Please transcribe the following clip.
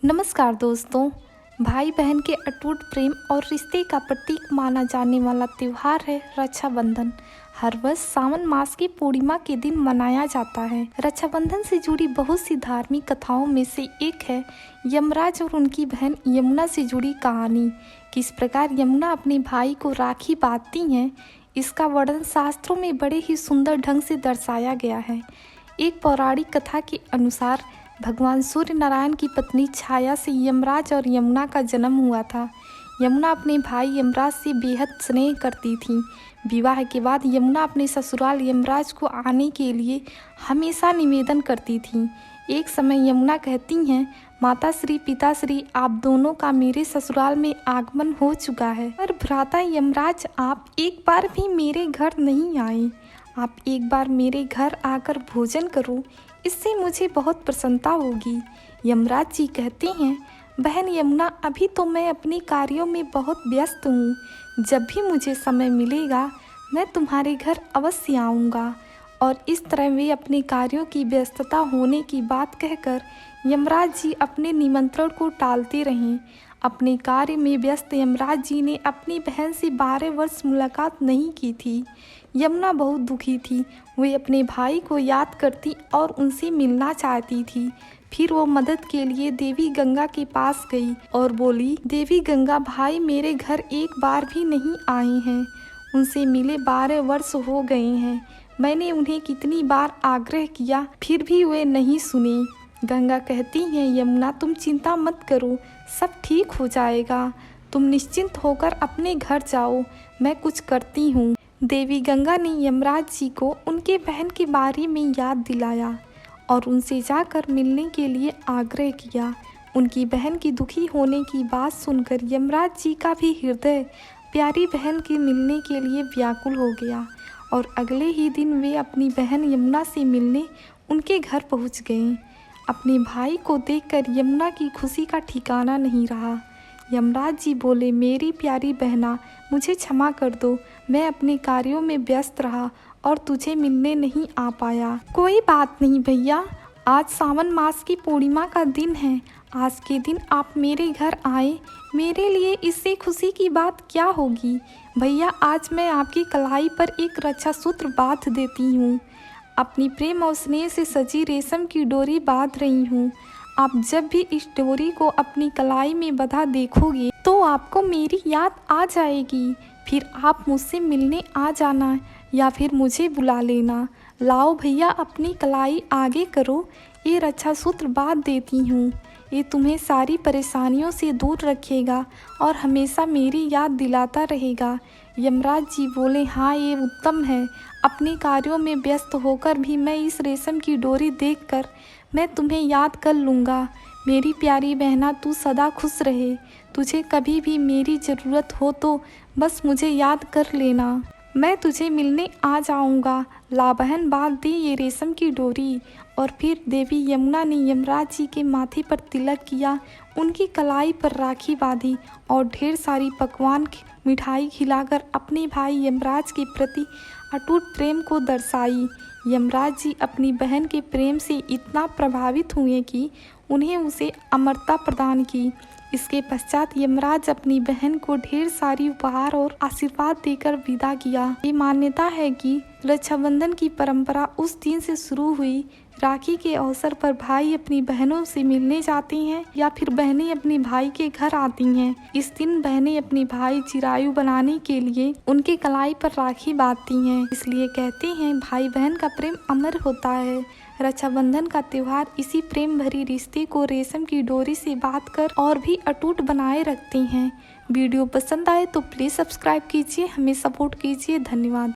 नमस्कार दोस्तों। भाई बहन के अटूट प्रेम और रिश्ते का प्रतीक माना जाने वाला त्योहार है रक्षाबंधन। हर वर्ष सावन मास की पूर्णिमा के दिन मनाया जाता है। रक्षाबंधन से जुड़ी बहुत सी धार्मिक कथाओं में से एक है यमराज और उनकी बहन यमुना से जुड़ी कहानी। किस प्रकार यमुना अपने भाई को राखी बांधती हैं, इसका वर्णन शास्त्रों में बड़े ही सुंदर ढंग से दर्शाया गया है। एक पौराणिक कथा के अनुसार भगवान सूर्य नारायण की पत्नी छाया से यमराज और यमुना का जन्म हुआ था। यमुना अपने भाई यमराज से बेहद स्नेह करती थी। विवाह के बाद यमुना अपने ससुराल यमराज को आने के लिए हमेशा निवेदन करती थी। एक समय यमुना कहती हैं, माताश्री पिताश्री, आप दोनों का मेरे ससुराल में आगमन हो चुका है, पर भ्राता यमराज आप एक बार भी मेरे घर नहीं आए। आप एक बार मेरे घर आकर भोजन करो, इससे मुझे बहुत प्रसन्नता होगी। यमराज जी कहते हैं, बहन यमुना, अभी तो मैं अपने कार्यों में बहुत व्यस्त हूँ। जब भी मुझे समय मिलेगा मैं तुम्हारे घर अवश्य आऊँगा। और इस तरह वे अपने कार्यों की व्यस्तता होने की बात कहकर यमराज जी अपने निमंत्रण को टालते रहें। अपने कार्य में व्यस्त यमराज जी ने अपनी बहन से 12 वर्ष मुलाकात नहीं की थी। यमुना बहुत दुखी थी। वे अपने भाई को याद करती और उनसे मिलना चाहती थी। फिर वो मदद के लिए देवी गंगा के पास गई और बोली, देवी गंगा, भाई मेरे घर एक बार भी नहीं आए हैं। उनसे मिले 12 वर्ष हो गए हैं। मैंने उन्हें कितनी बार आग्रह किया, फिर भी वे नहीं सुने। गंगा कहती हैं, यमुना तुम चिंता मत करो, सब ठीक हो जाएगा। तुम निश्चिंत होकर अपने घर जाओ, मैं कुछ करती हूँ। देवी गंगा ने यमराज जी को उनके बहन के बारे में याद दिलाया और उनसे जाकर मिलने के लिए आग्रह किया। उनकी बहन की दुखी होने की बात सुनकर यमराज जी का भी हृदय प्यारी बहन के मिलने के लिए व्याकुल हो गया और अगले ही दिन वे अपनी बहन यमुना से मिलने उनके घर पहुंच गए। अपने भाई को देखकर यमुना की खुशी का ठिकाना नहीं रहा। यमराज जी बोले, मेरी प्यारी बहना, मुझे क्षमा कर दो, मैं अपने कार्यों में व्यस्त रहा और तुझे मिलने नहीं आ पाया। कोई बात नहीं भैया, आज सावन मास की पूर्णिमा का दिन है। आज के दिन आप मेरे घर आए, मेरे लिए इससे खुशी की बात क्या होगी। भैया, आज मैं आपकी कलाई पर एक रक्षा सूत्र बांध देती हूँ। अपनी प्रेम और स्नेह से सजी रेशम की डोरी बांध रही हूँ। आप जब भी इस डोरी को अपनी कलाई में बंधा देखोगे तो आपको मेरी याद आ जाएगी। फिर आप मुझसे मिलने आ जाना या फिर मुझे बुला लेना। लाओ भैया, अपनी कलाई आगे करो, ये रक्षा सूत्र बांध देती हूँ। ये तुम्हें सारी परेशानियों से दूर रखेगा और हमेशा मेरी याद दिलाता रहेगा। यमराज जी बोले, हाँ ये उत्तम है। अपने कार्यों में व्यस्त होकर भी मैं इस रेशम की डोरी देखकर मैं तुम्हें याद कर लूँगा। मेरी प्यारी बहना, तू सदा खुश रहे। तुझे कभी भी मेरी ज़रूरत हो तो बस मुझे याद कर लेना, मैं तुझे मिलने आ जाऊँगा। ला बहन, बांध दी ये रेशम की डोरी। और फिर देवी यमुना ने यमराज जी के माथे पर तिलक किया, उनकी कलाई पर राखी बांधी और ढेर सारी पकवान मिठाई खिलाकर अपने भाई यमराज के प्रति अटूट प्रेम को दर्शाई। यमराज जी अपनी बहन के प्रेम से इतना प्रभावित हुए कि उन्हें उसे अमरता प्रदान की। इसके पश्चात यमराज अपनी बहन को ढेर सारी उपहार और आशीर्वाद देकर विदा किया। ये मान्यता है कि रक्षाबंधन की परंपरा उस दिन से शुरू हुई। राखी के अवसर पर भाई अपनी बहनों से मिलने जाते हैं या फिर बहनें अपने भाई के घर आती हैं। इस दिन बहनें अपने भाई चिरायु बनाने के लिए उनके कलाई पर राखी बांधती हैं। इसलिए कहते हैं, भाई बहन का प्रेम अमर होता है। रक्षाबंधन का त्योहार इसी प्रेम भरी रिश्ते को रेशम की डोरी से बांधकर और भी अटूट बनाए रखते हैं। वीडियो पसंद आए तो प्लीज़ सब्सक्राइब कीजिए, हमें सपोर्ट कीजिए। धन्यवाद।